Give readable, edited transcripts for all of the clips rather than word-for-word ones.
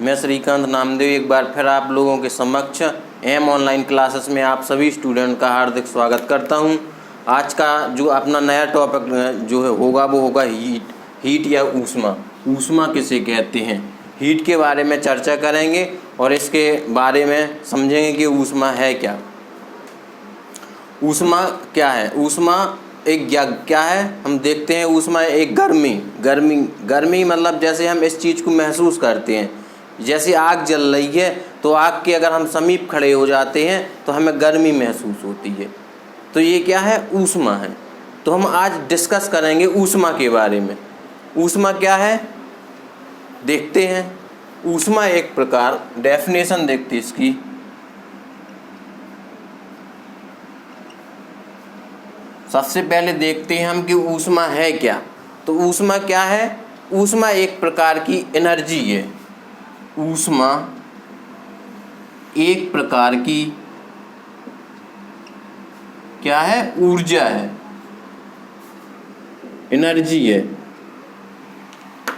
मैं श्रीकांत नामदेव एक बार फिर आप लोगों के समक्ष एम ऑनलाइन क्लासेस में आप सभी स्टूडेंट का हार्दिक स्वागत करता हूं। आज का जो अपना नया टॉपिक जो है होगा वो होगा हीट या ऊष्मा। ऊष्मा किसे कहते हैं, हीट के बारे में चर्चा करेंगे और इसके बारे में समझेंगे कि ऊष्मा है क्या। ऊष्मा क्या है? ऊष्मा एक क्या है, हम देखते हैं। ऊष्मा एक गर्मी मतलब जैसे हम इस चीज़ को महसूस करते हैं, जैसे आग जल रही है तो आग के अगर हम समीप खड़े हो जाते हैं तो हमें गर्मी महसूस होती है, तो ये क्या है? ऊष्मा है। तो हम आज डिस्कस करेंगे ऊष्मा के बारे में। ऊष्मा क्या है देखते हैं। ऊष्मा एक प्रकार, डेफिनेशन देखते हैं इसकी। सबसे पहले देखते हैं हम कि ऊष्मा है क्या। तो ऊष्मा क्या है? ऊष्मा एक प्रकार की एनर्जी है। ऊष्मा एक प्रकार की क्या है? ऊर्जा है, एनर्जी है।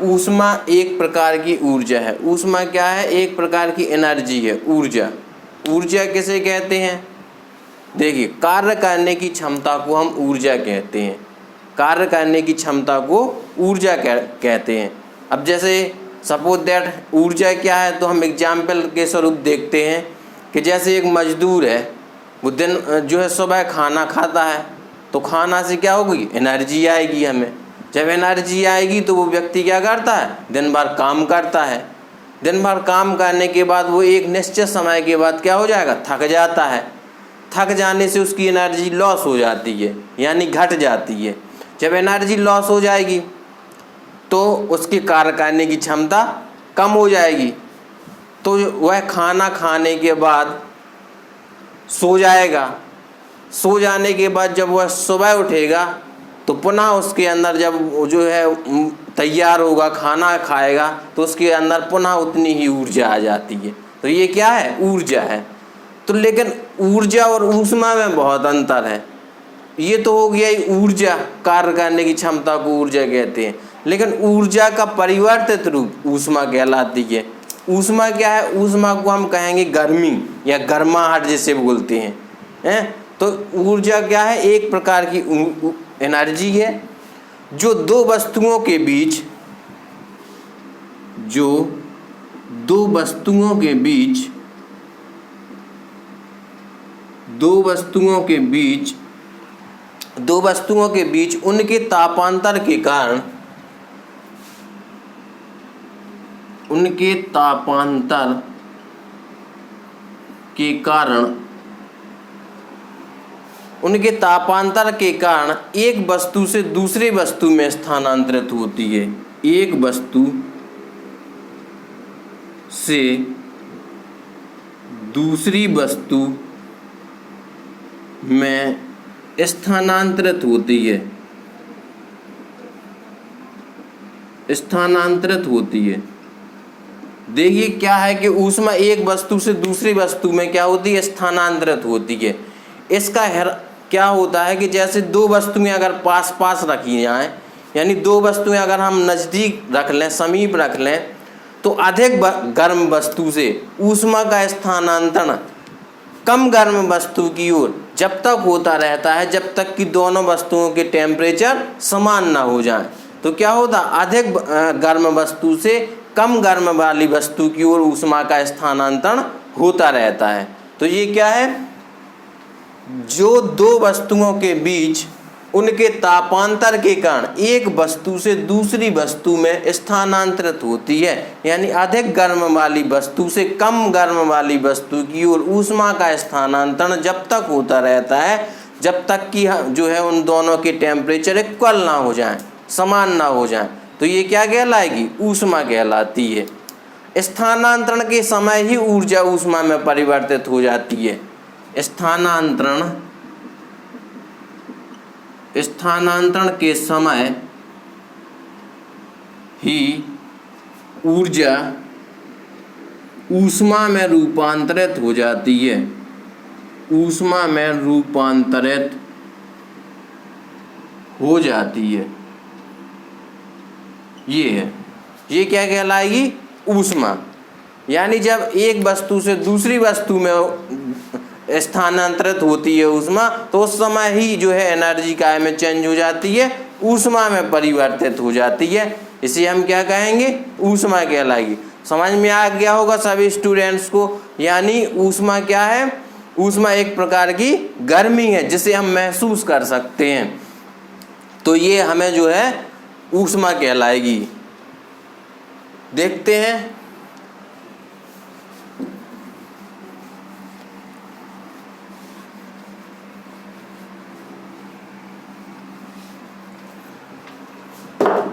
ऊष्मा एक प्रकार की ऊर्जा है। ऊष्मा क्या है? एक प्रकार की एनर्जी है, ऊर्जा। ऊर्जा किसे कहते हैं? देखिए, कार्य करने की क्षमता को हम ऊर्जा कहते हैं। कार्य करने की क्षमता को ऊर्जा कहते हैं। अब जैसे सपोज दैट ऊर्जा क्या है, तो हम एग्जाम्पल के स्वरूप देखते हैं कि जैसे एक मजदूर है, वो दिन जो है सुबह खाना खाता है, तो खाना से क्या होगी? एनर्जी आएगी हमें। जब एनर्जी आएगी तो वो व्यक्ति क्या करता है? दिन भर काम करता है। दिन भर काम करने के बाद वो एक निश्चित समय के बाद क्या हो जाएगा? थक जाता है। थक जाने से उसकी एनर्जी लॉस हो जाती है, यानी घट जाती है। जब एनर्जी लॉस हो जाएगी तो उसकी कार्य करने की क्षमता कम हो जाएगी, तो वह खाना खाने के बाद सो जाएगा। सो जाने के बाद जब वह सुबह उठेगा तो पुनः उसके अंदर जब जो है तैयार होगा, खाना खाएगा, तो उसके अंदर पुनः उतनी ही ऊर्जा आ जाती है। तो ये क्या है? ऊर्जा है। तो लेकिन ऊर्जा और ऊष्मा में बहुत अंतर है। ये तो हो गया ऊर्जा, कार्य करने की क्षमता को ऊर्जा कहते हैं। लेकिन ऊर्जा का परिवर्तित रूप ऊष्मा कहलाती है। ऊष्मा क्या है? ऊष्मा को हम कहेंगे गर्मी या गर्माहट जिसे बोलते हैं। तो ऊर्जा क्या है? एक प्रकार की एनर्जी है जो दो वस्तुओं के बीच दो वस्तुओं के बीच उनके तापांतर के कारण एक वस्तु से दूसरी वस्तु में स्थानांतरित होती है। एक वस्तु से दूसरी वस्तु में स्थानांतरित होती है। देखिए क्या है कि ऊष्मा एक वस्तु से दूसरी वस्तु में क्या होती है? स्थानांतरित होती है। इसका क्या होता है कि जैसे दो वस्तुएं अगर पास पास रखी जाएं, यानी दो वस्तुएं अगर हम नज़दीक रख लें, समीप रख लें, तो अधिक गर्म वस्तु से ऊष्मा का स्थानांतरण कम गर्म वस्तु की ओर जब तक होता रहता है जब तक कि दोनों वस्तुओं के टेम्परेचर समान ना हो जाएं। तो क्या होता? अधिक गर्म वस्तु से कम गर्म वाली वस्तु की ओर ऊष्मा का स्थानांतरण होता रहता है। तो ये क्या है? जो दो वस्तुओं के बीच उनके तापांतर के कारण एक वस्तु से दूसरी वस्तु में स्थानांतरित होती है, यानी अधिक गर्म वाली वस्तु से कम गर्म वाली वस्तु की ओर ऊष्मा का स्थानांतरण जब तक होता रहता है जब तक कि जो है उन दोनों के टेम्परेचर इक्वल ना हो जाएं, समान ना हो जाएं। तो ये क्या कहलाएगी? ऊष्मा कहलाती है। स्थानांतरण के समय ही ऊर्जा ऊष्मा में परिवर्तित हो जाती है। स्थानांतरण के समय ही ऊर्जा ऊष्मा में रूपांतरित हो जाती है। ऊष्मा में रूपांतरित हो जाती है। ये है, ये क्या कहलाएगी? ऊष्मा। यानी जब एक वस्तु से दूसरी वस्तु में स्थानांतरित होती है ऊष्मा, तो उस समय ही जो है एनर्जी काय में चेंज हो जाती है, ऊष्मा में परिवर्तित हो जाती है। इसे हम क्या कहेंगे? ऊष्मा कहलाएगी। समझ में आ गया होगा सभी स्टूडेंट्स को। यानी ऊष्मा क्या है? ऊष्मा एक प्रकार की गर्मी है जिसे हम महसूस कर सकते हैं, तो ये हमें जो है ऊष्मा कहलाएगी। देखते हैं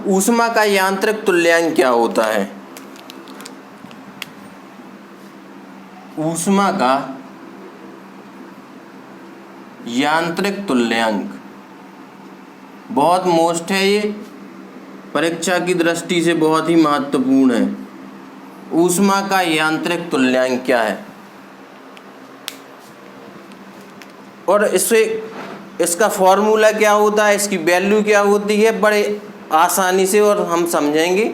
ऊष्मा का यांत्रिक तुल्यांक क्या होता है। ऊष्मा का यांत्रिक तुल्यांक बहुत मोस्ट है, ये परीक्षा की दृष्टि से बहुत ही महत्वपूर्ण है। ऊष्मा का यांत्रिक तुल्यांक क्या है और इसका फॉर्मूला क्या होता है, इसकी वैल्यू क्या होती है, बड़े आसानी से और हम समझेंगे।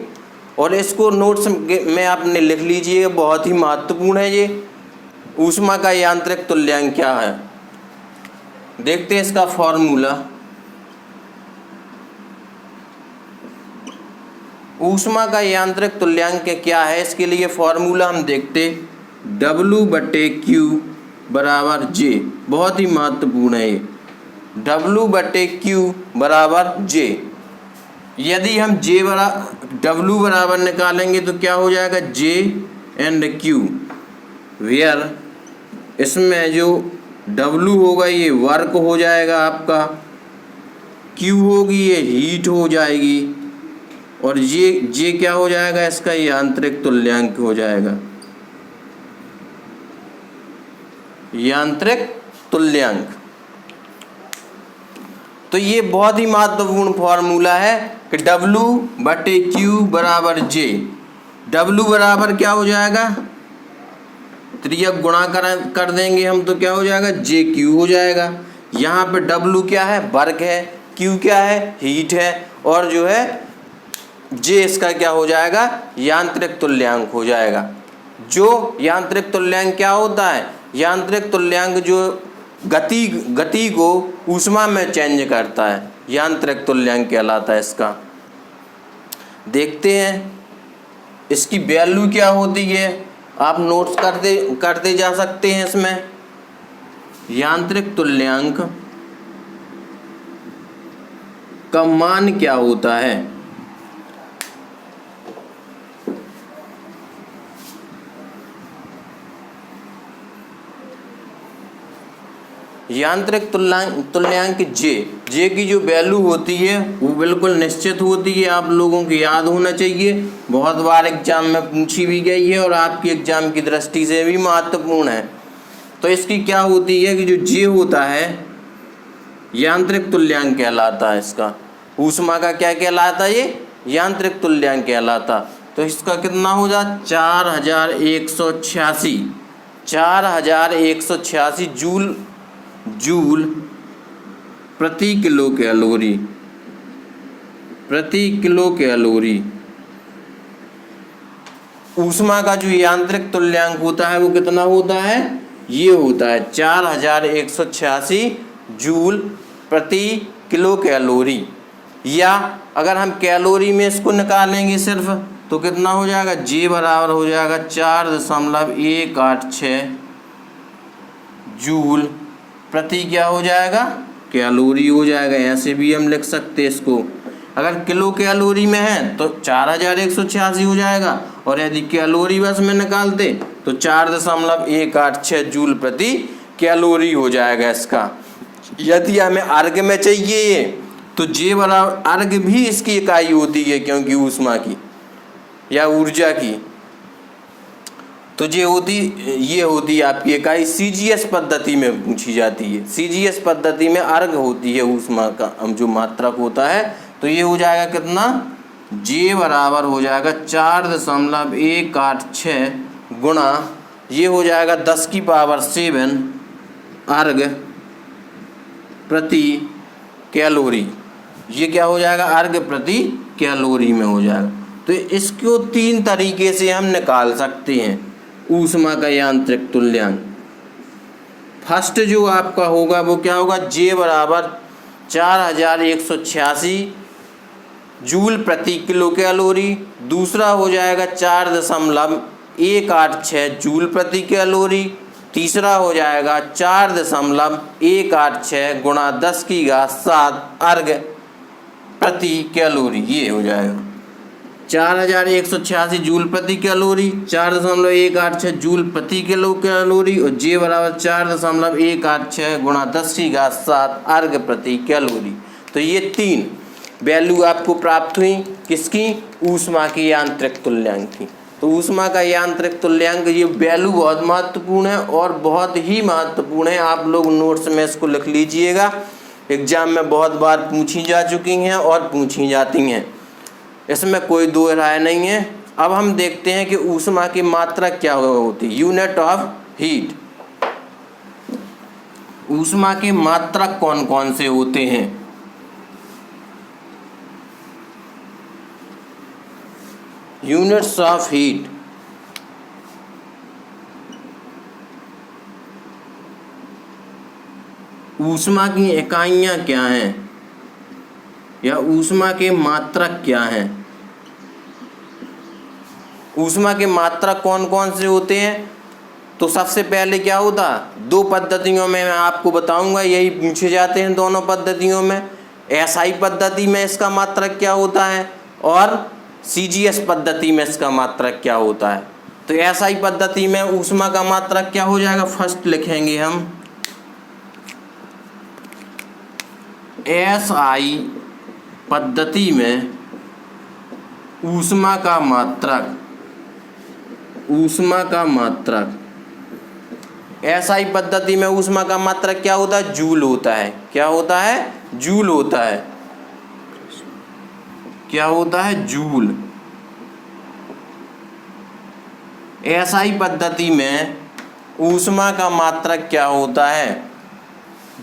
और इसको नोट्स में आपने लिख लीजिए, बहुत ही महत्वपूर्ण है ये। ऊष्मा का यांत्रिक तुल्यांक क्या है, देखते हैं इसका फॉर्मूला। ऊष्मा का यांत्रिक तुल्यांक क्या है, इसके लिए फॉर्मूला हम देखते, W/Q बराबर J। बहुत ही महत्वपूर्ण है ये, W/Q बराबर J। यदि हम W बराबर निकालेंगे तो क्या हो जाएगा, J एंड Q, वेयर इसमें जो W होगा ये वर्क हो जाएगा आपका, Q होगी ये हीट हो जाएगी, और J क्या हो जाएगा, इसका यांत्रिक तुल्यांक हो जाएगा, यांत्रिक तुल्यांक। तो ये बहुत ही महत्वपूर्ण फॉर्मूला है कि W/Q बराबर J। W बराबर क्या हो जाएगा, त्रियक गुणा कर देंगे हम तो क्या हो जाएगा, JQ हो जाएगा। यहाँ पे W क्या है, वर्क है, Q क्या है, हीट है, और जो है J इसका क्या हो जाएगा, यांत्रिक तुल्यांक हो जाएगा। जो यांत्रिक तुल्यांक क्या होता है, यांत्रिक तुल्यांक जो गति को ऊष्मा में चेंज करता है, यांत्रिक तुल्यांक कहलाता है इसका। देखते हैं इसकी वैल्यू क्या होती है, आप नोट्स करते जा सकते हैं इसमें। यांत्रिक तुल्यांक का मान क्या होता है, यांत्रिक तुल्यांक J की जो वैल्यू होती है वो बिल्कुल निश्चित होती है, आप लोगों को याद होना चाहिए, बहुत बार एग्जाम में पूछी भी गई है और आपकी एग्जाम की दृष्टि से भी महत्वपूर्ण है। तो इसकी क्या होती है कि जो J होता है यांत्रिक तुल्यांक कहलाता है इसका। ऊष्मा का क्या कहलाता है, ये यांत्रिक तुल्यांक कहलाता। तो इसका कितना हो जाए, 4186 जूल प्रति किलो कैलोरी। ऊष्मा का जो यांत्रिक तुल्यांक होता है वो कितना होता है, ये होता है 4186 जूल प्रति किलो कैलोरी। या अगर हम कैलोरी में इसको निकालेंगे सिर्फ तो कितना हो जाएगा, J बराबर हो जाएगा 4.186 जूल प्रति क्या हो जाएगा, कैलोरी हो जाएगा। ऐसे भी हम लिख सकते हैं इसको। अगर किलो कैलोरी में है तो 4186 हो जाएगा, और यदि कैलोरी बस में निकालते तो 4.186 जूल प्रति कैलोरी हो जाएगा इसका। यदि हमें अर्घ में चाहिए तो J बराबर, अर्घ भी इसकी इकाई होती है क्योंकि ऊष्मा की या ऊर्जा की, तो ये होती है आपकी इकाई। CGS पद्धति में पूछी जाती है, CGS पद्धति में अर्घ होती है ऊष्मा का जो मात्रक होता है। तो ये हो जाएगा कितना, J बराबर हो जाएगा 4.186 गुणा, ये हो जाएगा 10⁻⁷ अर्घ प्रति कैलोरी। ये क्या हो जाएगा, अर्घ प्रति कैलोरी में हो जाएगा। तो इसको 3 तरीके से हम निकाल सकते हैं। ऊष्मा का यांत्रिक तुल्यांक। फर्स्ट जो आपका होगा वो क्या होगा, J बराबर 4186 जूल प्रति किलो कैलोरी। दूसरा हो जाएगा 4.186 जूल प्रति कैलोरी। तीसरा हो जाएगा 4.186 गुणा 10⁻7 अर्ग प्रति कैलोरी। ये हो जाएगा 4186 जूल प्रति कैलोरी, 4.186 जूल प्रति किलो कैलोरी और J बराबर 4.186 गुणा 10⁻7 अर्ग प्रति कैलोरी। तो ये 3 वैल्यू आपको प्राप्त हुई किसकी, ऊष्मा की यांत्रिक तुल्यांक की। तो ऊष्मा का यांत्रिक तुल्यांक ये वैल्यू बहुत महत्वपूर्ण है और बहुत ही महत्वपूर्ण है। आप लोग नोट्स में इसको लिख लीजिएगा, एग्जाम में बहुत बार पूछी जा चुकी हैं और पूछी जाती हैं, इसमें कोई दो राय नहीं है। अब हम देखते हैं कि ऊष्मा की मात्रा क्या होती है, यूनिट ऑफ हीट। ऊष्मा के मात्रक कौन कौन से होते हैं। यूनिट्स ऑफ हीट, ऊष्मा की इकाइयां क्या हैं या ऊष्मा के मात्रक क्या हैं। ऊष्मा के मात्रक कौन कौन से होते हैं, तो सबसे पहले क्या होता, 2 पद्धतियों में मैं आपको बताऊंगा, यही पूछे जाते हैं दोनों पद्धतियों में। SI पद्धति में इसका मात्रक क्या होता है और CGS पद्धति में इसका मात्रक क्या होता है। तो SI पद्धति में ऊष्मा का मात्रक क्या हो जाएगा, फर्स्ट लिखेंगे हम SI पद्धति में ऊष्मा का मात्रक, ऊष्मा का मात्रक SI पद्धति में ऊष्मा का मात्रक क्या होता है, जूल होता है। क्या होता है, जूल होता है। क्या होता है, जूल। SI पद्धति में ऊष्मा का मात्रक क्या होता है,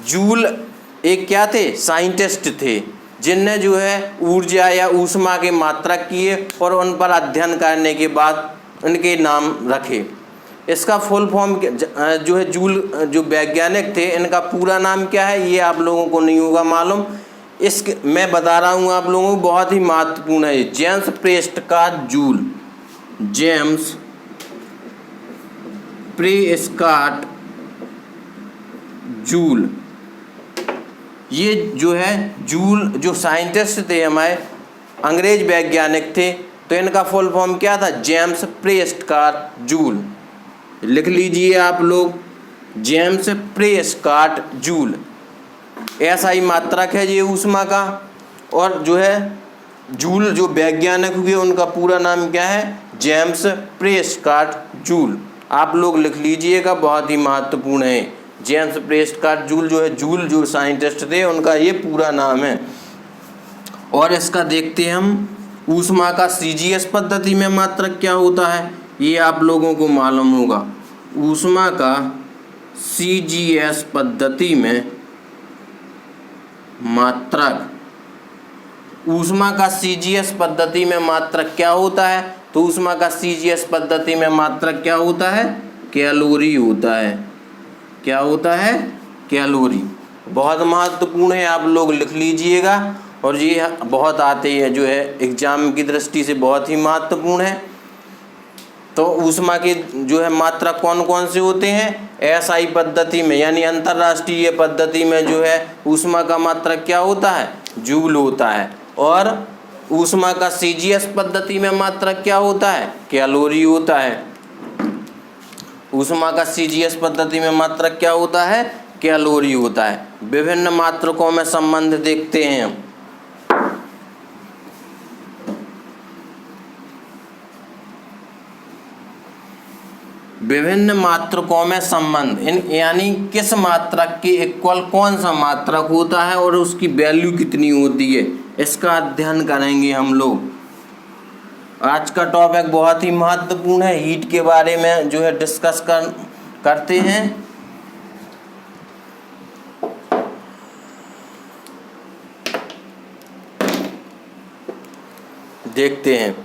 जूल। एक क्या थे, साइंटिस्ट थे जिनने जो है ऊर्जा या ऊष्मा के मात्रक किए और उन पर अध्ययन करने के बाद उनके नाम रखे। इसका फुल फॉर्म जो है, जूल जो वैज्ञानिक थे इनका पूरा नाम क्या है ये आप लोगों को नहीं होगा मालूम। मैं बता रहा हूँ आप लोगों को, बहुत ही महत्वपूर्ण है। James Prescott joule, James Prescott joule. ये जो है जूल जो साइंटिस्ट थे हमारे अंग्रेज वैज्ञानिक थे, तो इनका फुल फॉर्म क्या था, जेम्स प्रेस्कॉट जूल। लिख लीजिए आप लोग, जेम्स प्रेस्कॉट जूल। SI मात्रक है ये ऊष्मा का, और जो है जूल जो वैज्ञानिक हुए उनका पूरा नाम क्या है, जेम्स प्रेस्कॉट जूल। आप लोग लिख लीजिएगा, बहुत ही महत्वपूर्ण है। जेम्स प्रेस्कॉट जूल जो है, जूल जो साइंटिस्ट थे उनका ये पूरा नाम है। और इसका देखते हैं हम, ऊष्मा का CGS पद्धति में मात्रक क्या होता है ये आप लोगों को मालूम होगा। ऊष्मा का CGS पद्धति में मात्रक, ऊष्मा का CGS पद्धति में मात्रक क्या होता है, तो ऊष्मा का CGS पद्धति में मात्रक क्या होता है, कैलोरी होता है। क्या होता है, कैलोरी। बहुत महत्वपूर्ण है, आप लोग लिख लीजिएगा, और ये बहुत आते हैं जो है एग्जाम की दृष्टि से बहुत ही महत्वपूर्ण है। तो ऊष्मा के जो है मात्रक कौन कौन से होते हैं, SI पद्धति में यानी अंतर्राष्ट्रीय पद्धति में जो है ऊष्मा का मात्रक क्या होता है, जूल होता है। और ऊष्मा का CGS पद्धति में मात्रक क्या होता है, कैलोरी होता है। ऊष्मा का CGS पद्धति में मात्रक क्या होता है, कैलोरी होता है। विभिन्न मात्रकों में संबंध देखते हैं हम। विभिन्न मात्रकों में संबंध, यानी किस मात्रक के इक्वल कौन सा मात्रक होता है और उसकी वैल्यू कितनी होती है, इसका अध्ययन करेंगे हम लोग। आज का टॉपिक बहुत ही महत्वपूर्ण है, हीट के बारे में जो है डिस्कस करते हैं। देखते हैं,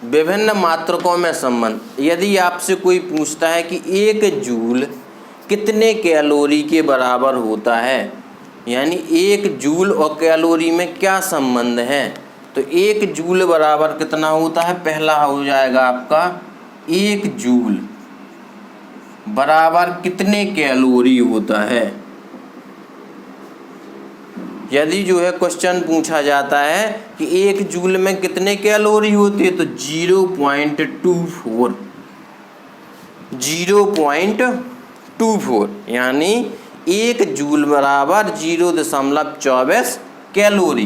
विभिन्न मात्रकों में संबंध। यदि आपसे कोई पूछता है कि 1 जूल कितने कैलोरी के बराबर होता है, यानी 1 जूल और कैलोरी में क्या संबंध है, तो 1 जूल बराबर कितना होता है, पहला हो जाएगा आपका 1 जूल बराबर कितने कैलोरी होता है। यदि जो है क्वेश्चन पूछा जाता है कि 1 जूल में कितने कैलोरी होती है, तो 0.24 0.24 यानी 1 जूल बराबर 0.24 कैलोरी।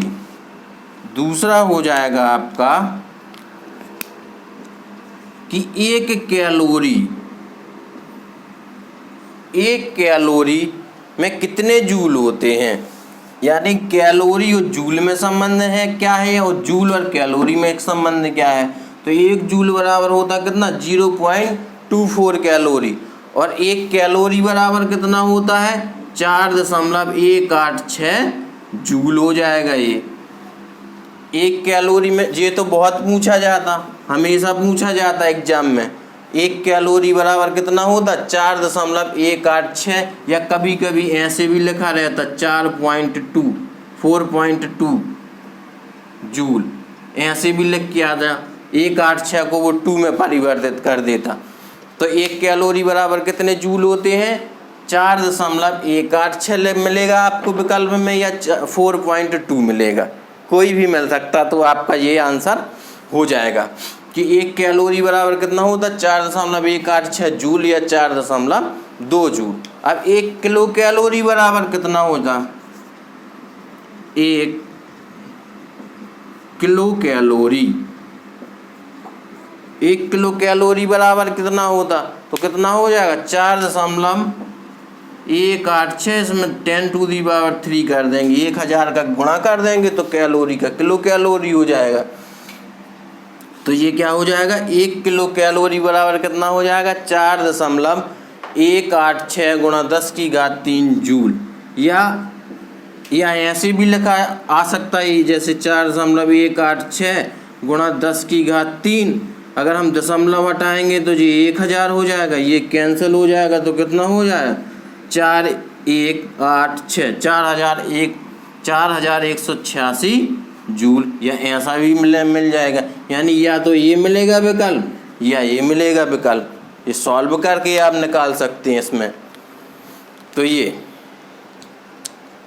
दूसरा हो जाएगा आपका कि 1 कैलोरी में कितने जूल होते हैं, यानी कैलोरी और जूल में संबंध है क्या है, और जूल और कैलोरी में एक संबंध क्या है, तो 1 जूल बराबर होता कितना 0.24 कैलोरी, और 1 कैलोरी बराबर कितना होता है 4.186 जूल हो जाएगा। ये 1 कैलोरी में, ये तो बहुत पूछा जाता, हमेशा पूछा जाता एग्जाम में, 1 कैलोरी बराबर कितना होता 4.186, या कभी कभी ऐसे भी लिखा रहता 4.2 जूल, ऐसे भी लिख के आता, 186 को वो 2 में परिवर्तित कर देता। तो 1 कैलोरी बराबर कितने जूल होते हैं 4.186 मिलेगा आपको विकल्प में, या 4.2 मिलेगा, कोई भी मिल सकता, तो आपका ये आंसर हो जाएगा कि 1 कैलोरी बराबर कितना होता 4.186 जूल या 4.2 जूल। अब 1 किलो कैलोरी बराबर कितना होता, 1 किलो कैलोरी बराबर कितना होता, तो कितना हो जाएगा 4.186, इसमें 10⁻³ कर देंगे, 1000 का गुणा कर देंगे तो कैलोरी का किलो कैलोरी हो जाएगा। तो ये क्या हो जाएगा 1 किलो कैलोरी बराबर कितना हो जाएगा 4.186 गुणा 10⁻³ जूल, या ऐसे भी लिखा आ सकता है, जैसे 4.186 गुणा 10⁻³, अगर हम दशमलव हटाएंगे तो ये 1000 हो जाएगा, ये कैंसिल हो जाएगा, तो कितना हो जाएगा 4186 4186 जूल, या ऐसा भी मिल जाएगा, यानी या तो ये मिलेगा विकल्प या ये मिलेगा विकल्प, ये सॉल्व करके आप निकाल सकते हैं इसमें।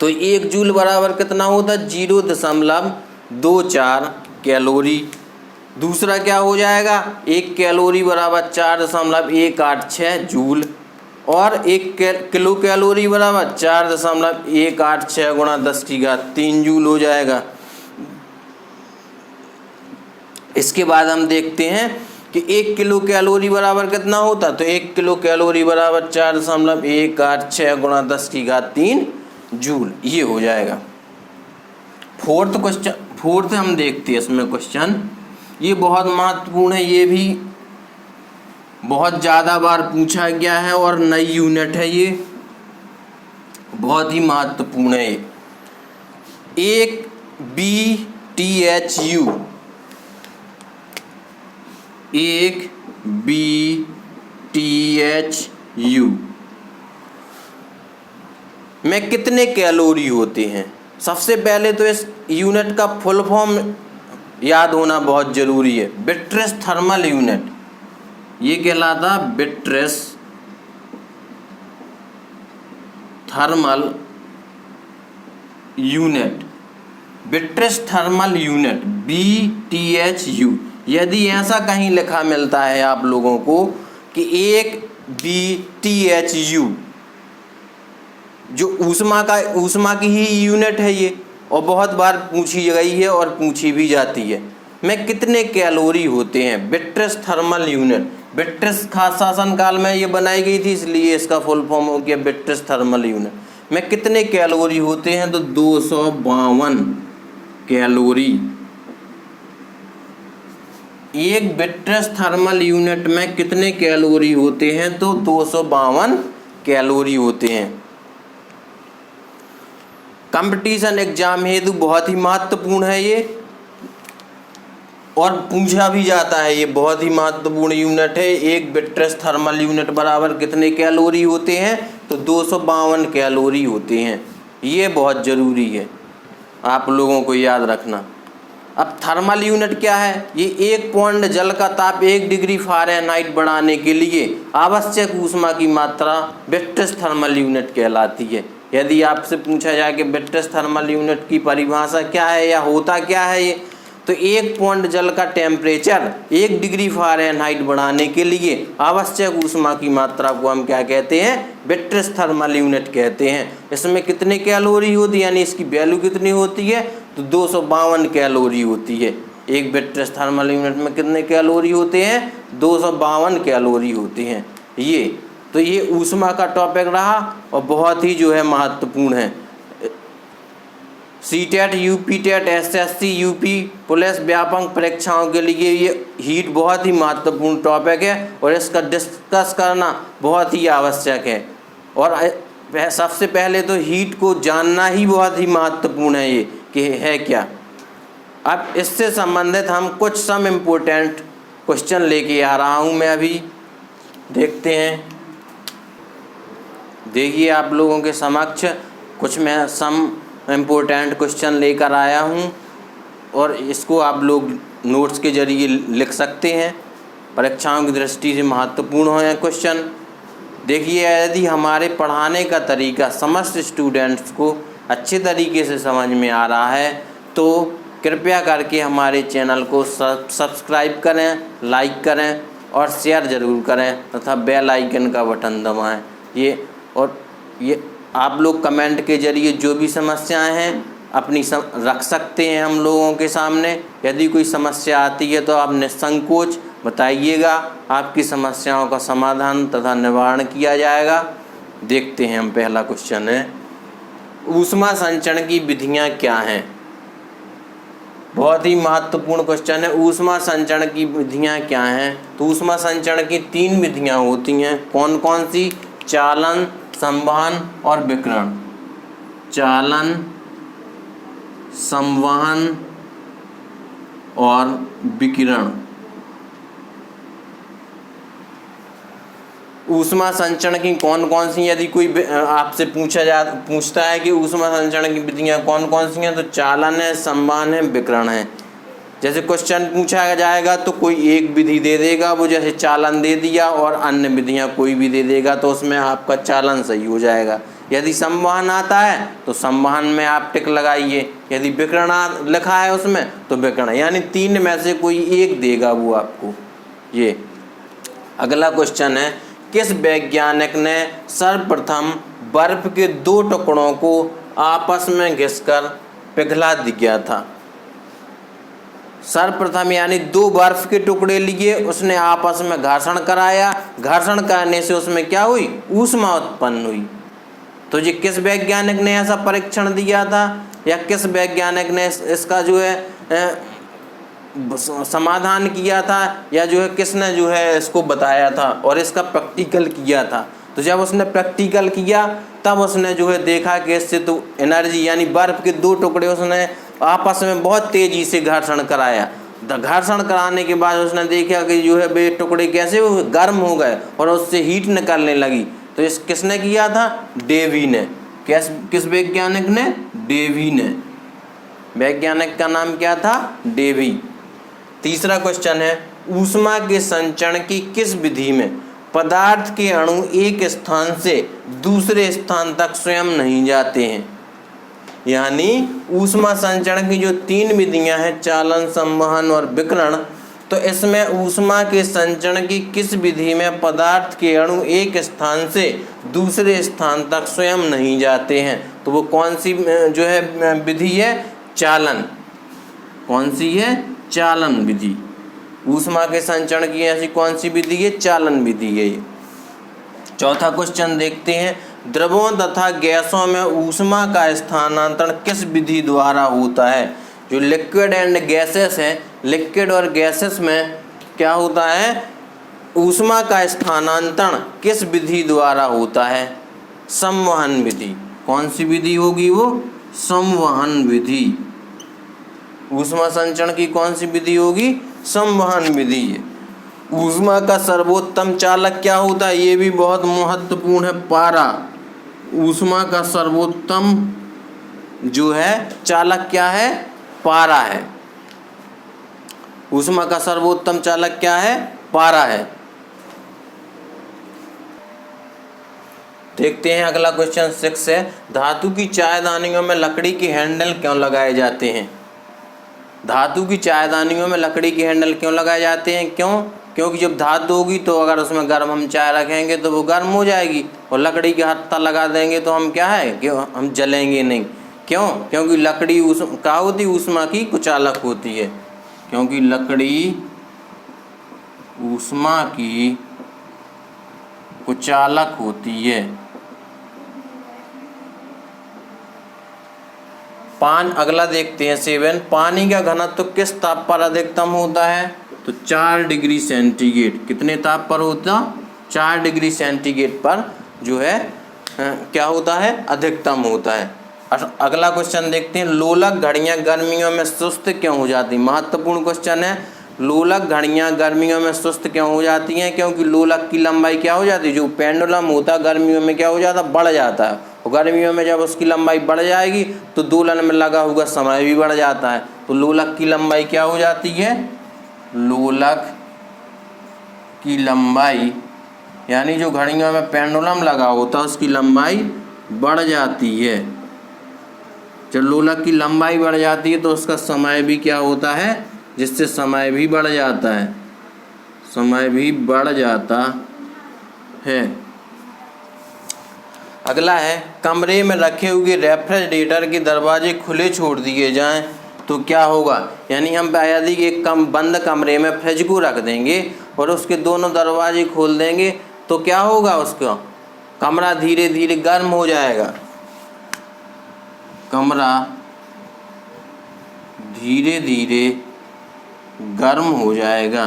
तो 1 जूल बराबर कितना होता 0.24 कैलोरी। दूसरा क्या हो जाएगा 1 कैलोरी बराबर 4.186 जूल, और 1 किलो कैलोरी बराबर 4.186 गुणा 10⁻³ जूल हो जाएगा। इसके बाद हम देखते हैं कि 1 किलो कैलोरी बराबर कितना होता, तो 1 किलो कैलोरी बराबर 4.186 गुणा 10⁻³ जूल, ये हो जाएगा। फोर्थ हम देखते हैं इसमें क्वेश्चन, ये बहुत महत्वपूर्ण है, ये भी बहुत ज़्यादा बार पूछा गया है और नई यूनिट है, ये बहुत ही महत्वपूर्ण है। एक BTHU में कितने कैलोरी होते हैं। सबसे पहले तो इस यूनिट का फुल फॉर्म याद होना बहुत ज़रूरी है। विट्रेस थर्मल यूनिट, ये कहलाता विट्रेस थर्मल यूनिट, विट्रेस थर्मल यूनिट BTHU। यदि ऐसा कहीं लिखा मिलता है आप लोगों को कि एक BTHU जो ऊष्मा की ही यूनिट है ये, और बहुत बार पूछी गई है और पूछी भी जाती है, में कितने कैलोरी होते हैं। विट्रेस थर्मल यूनिट, विट्रेस खास शासन काल में ये बनाई गई थी, इसलिए इसका फुल फॉर्म हो गया विट्रेस थर्मल यूनिट। में कितने कैलोरी होते हैं, तो 252 कैलोरी। एक विट्रेस थर्मल यूनिट में कितने कैलोरी होते हैं, तो 252 कैलोरी होते हैं। कंपटीशन एग्जाम हेतु बहुत ही महत्वपूर्ण है ये। और पूछा भी जाता है, ये बहुत ही महत्वपूर्ण यूनिट है। एक विट्रस थर्मल यूनिट बराबर कितने कैलोरी होते हैं? तो 252 कैलोरी होते हैं। ये बहुत ज़रूरी है, आप लोगों को याद रखना। अब थर्मल यूनिट क्या है? ये 1 पौंड जल का ताप 1 डिग्री फ़ारेनहाइट बढ़ाने के लिए आवश्यक ऊष्मा की मात्रा विट्रस थर्मल यूनिट कहलाती है। यदि आपसे पूछा जाए कि विट्रस थर्मल यूनिट की परिभाषा क्या है या होता क्या है ये, तो 1 पौंड जल का टेम्परेचर 1 डिग्री फ़ारेनहाइट बढ़ाने के लिए आवश्यक ऊष्मा की मात्रा को हम क्या कहते हैं? विट्रस थर्मल यूनिट कहते हैं। इसमें कितने कैलोरी होती है, यानी इसकी वैल्यू कितनी होती है? तो 252 कैलोरी होती है। एक विट्रस थर्मल यूनिट में कितने कैलोरी होते हैं? 252 कैलोरी होती हैं। ये ऊष्मा का टॉपिक रहा और बहुत ही जो है महत्वपूर्ण है। CTET, UP TET, SSC, UP police व्यापक परीक्षाओं के लिए ये हीट बहुत ही महत्वपूर्ण टॉपिक है और इसका डिस्कस करना बहुत ही आवश्यक है। और सबसे पहले तो हीट को जानना ही बहुत ही महत्वपूर्ण है ये कि है क्या। अब इससे संबंधित हम कुछ सम इम्पोर्टेंट क्वेश्चन लेके आ रहा हूँ मैं अभी, देखते हैं। देखिए आप लोगों के समक्ष कुछ मैं सम इम्पोर्टेंट क्वेश्चन लेकर आया हूँ और इसको आप लोग नोट्स के जरिए लिख सकते हैं। परीक्षाओं की दृष्टि से महत्वपूर्ण है क्वेश्चन। देखिए, यदि हमारे पढ़ाने का तरीका समस्त स्टूडेंट्स को अच्छे तरीके से समझ में आ रहा है तो कृपया करके हमारे चैनल को सब्सक्राइब करें, लाइक करें और शेयर ज़रूर करें तथा बेल आइकन का बटन दबाएं। ये आप लोग कमेंट के ज़रिए जो भी समस्याएं हैं अपनी रख सकते हैं हम लोगों के सामने। यदि कोई समस्या आती है तो आप निसंकोच बताइएगा, आपकी समस्याओं का समाधान तथा निवारण किया जाएगा। देखते हैं हम, पहला क्वेश्चन है, ऊष्मा संचरण की विधियां क्या हैं? बहुत ही महत्वपूर्ण क्वेश्चन है। ऊष्मा संचरण की विधियां क्या हैं? तो ऊष्मा संचरण की 3 विधियां होती हैं। कौन कौन सी? चालन, संवहन और विकिरण। चालन, संवहन और विकिरण। ऊष्मा संचरण की कौन कौन सी, यदि कोई आपसे पूछता है कि ऊष्मा संचरण की विधियां कौन कौन सी हैं, तो चालन है, संवहन है, विकिरण है। जैसे क्वेश्चन पूछा जाएगा तो कोई एक विधि दे देगा, वो जैसे चालन दे दिया, और अन्य विधियां कोई भी दे देगा तो उसमें आपका चालन सही हो जाएगा। यदि संवहन आता है तो संवहन में आप टिक लगाइए, यदि विकिरण लिखा है उसमें तो विकिरण, यानी 3 में से कोई एक देगा वो आपको। ये अगला क्वेश्चन है, किस वैज्ञानिक ने सर्वप्रथम बर्फ के 2 टुकड़ों को आपस में घिसकर पिघला दिया था? सर्वप्रथम यानी 2 बर्फ के टुकड़े लिए, उसने आपस में घर्षण कराया, घर्षण करने से उसमें क्या हुई? ऊष्मा उत्पन्न हुई। तो ये किस वैज्ञानिक ने ऐसा परीक्षण दिया था, या किस वैज्ञानिक ने इसका जो है समाधान किया था, या जो है किसने जो है इसको बताया था और इसका प्रैक्टिकल किया था? तो जब उसने प्रैक्टिकल किया तब उसने जो है देखा कि इससे तो एनर्जी, यानी बर्फ के 2 टुकड़े उसने आपस में बहुत तेज़ी से घर्षण कराया। घर्षण कराने के बाद उसने देखा कि जो है वे टुकड़े कैसे गर्म हो गए और उससे हीट निकलने लगी। तो इस किसने किया था? डेवी ने। किस वैज्ञानिक ने? डेवी ने। वैज्ञानिक का नाम क्या था? डेवी। तीसरा क्वेश्चन है, ऊष्मा के संचरण की किस विधि में पदार्थ के अणु एक स्थान से दूसरे स्थान तक स्वयं नहीं जाते हैं? यानी ऊष्मा संचरण की जो 3 विधियां हैं, चालन, संवहन और विकिरण, तो इसमें ऊष्मा के संचरण की किस विधि में पदार्थ के अणु एक स्थान से दूसरे स्थान तक स्वयं नहीं जाते हैं? तो वो कौन सी जो है विधि है? चालन। कौन सी है? चालन विधि। ऊष्मा के संचरण की ऐसी कौन सी विधि है? चालन विधि है ये। चौथा क्वेश्चन देखते हैं, द्रवों तथा गैसों में ऊष्मा का स्थानांतरण किस विधि द्वारा होता है? जो लिक्विड एंड गैसेस है, लिक्विड और गैसेस में क्या होता है? ऊष्मा का स्थानांतरण किस विधि द्वारा होता है? संवहन विधि। कौन सी विधि होगी वो? संवहन विधि। ऊष्मा संचरण की कौन सी विधि होगी? संवहन विधि है। ऊष्मा का सर्वोत्तम चालक क्या होता है? ये भी बहुत महत्वपूर्ण है, पारा। ऊष्मा का सर्वोत्तम जो है चालक क्या है? पारा है। ऊष्मा का सर्वोत्तम चालक क्या है? पारा है। देखते हैं अगला क्वेश्चन 6 है, धातु की चायदानियों में लकड़ी के हैंडल क्यों लगाए जाते हैं? धातु की चायदानियों में लकड़ी के हैंडल क्यों लगाए जाते हैं? क्यों? क्योंकि जब धातु होगी तो अगर उसमें गर्म हम चाय रखेंगे तो वो गर्म हो जाएगी, और लकड़ी के हत्था लगा देंगे तो हम क्या है कि हम जलेंगे नहीं। क्यों? क्योंकि लकड़ी क्या होती? ऊष्मा की कुचालक होती है। क्योंकि लकड़ी ऊष्मा की कुचालक होती है। अगला देखते हैं 7, पानी का घनत्व किस ताप पर अधिकतम होता है? तो 4 डिग्री सेंटीग्रेड। कितने ताप पर होता? 4 डिग्री सेंटीग्रेड पर जो है क्या होता है? अधिकतम होता है। अगला क्वेश्चन देखते हैं, लोलक घड़ियां गर्मियों में सुस्त क्यों हो जाती? महत्वपूर्ण क्वेश्चन है। लोलक घड़ियां गर्मियों में सुस्त क्यों हो जाती हैं? क्योंकि लोलक की लंबाई क्या हो जाती है? जो पेंडुलम होता है गर्मियों में क्या हो जाता है? बढ़ जाता है। और गर्मियों में जब उसकी लंबाई बढ़ जाएगी तो दोलन में लगा हुआ समय भी बढ़ जाता है। तो लोलक की लंबाई क्या हो जाती है? लोलक की लंबाई यानी जो घड़ियों में पेंडुलम लगा होता है उसकी लंबाई बढ़ जाती है। जब लोलक की लंबाई बढ़ जाती है तो उसका समय भी क्या होता है? जिससे समय भी बढ़ जाता है। समय भी बढ़ जाता है। अगला है, कमरे में रखे हुए रेफ्रिजरेटर के दरवाजे खुले छोड़ दिए जाएं तो क्या होगा? यानी हम यदि एक बंद कमरे में फ्रिज को रख देंगे और उसके दोनों दरवाजे खोल देंगे तो क्या होगा? उसका कमरा धीरे धीरे गर्म हो जाएगा। कमरा धीरे धीरे गर्म हो जाएगा।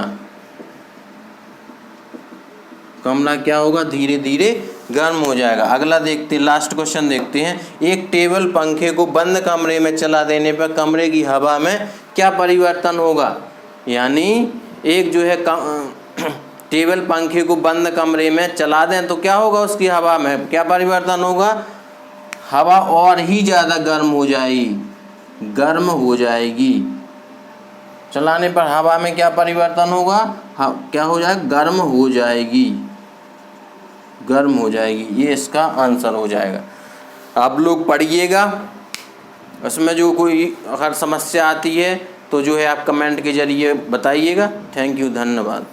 कमरा क्या होगा? धीरे धीरे गर्म हो जाएगा। अगला देखते हैं, लास्ट क्वेश्चन देखते हैं, एक टेबल पंखे को बंद कमरे में चला देने पर कमरे की हवा में क्या परिवर्तन होगा? यानी एक जो है टेबल पंखे को बंद कमरे में चला दें तो क्या होगा? उसकी हवा में क्या परिवर्तन होगा? हवा और ही ज़्यादा गर्म हो जाएगी। गर्म हो जाएगी। चलाने पर हवा में क्या परिवर्तन होगा? क्या हो जाएगा? गर्म हो जाएगी। गर्म हो जाएगी। ये इसका आंसर हो जाएगा। आप लोग पढ़िएगा, उसमें जो कोई अगर समस्या आती है तो जो है आप कमेंट के जरिए बताइएगा। थैंक यू, धन्यवाद।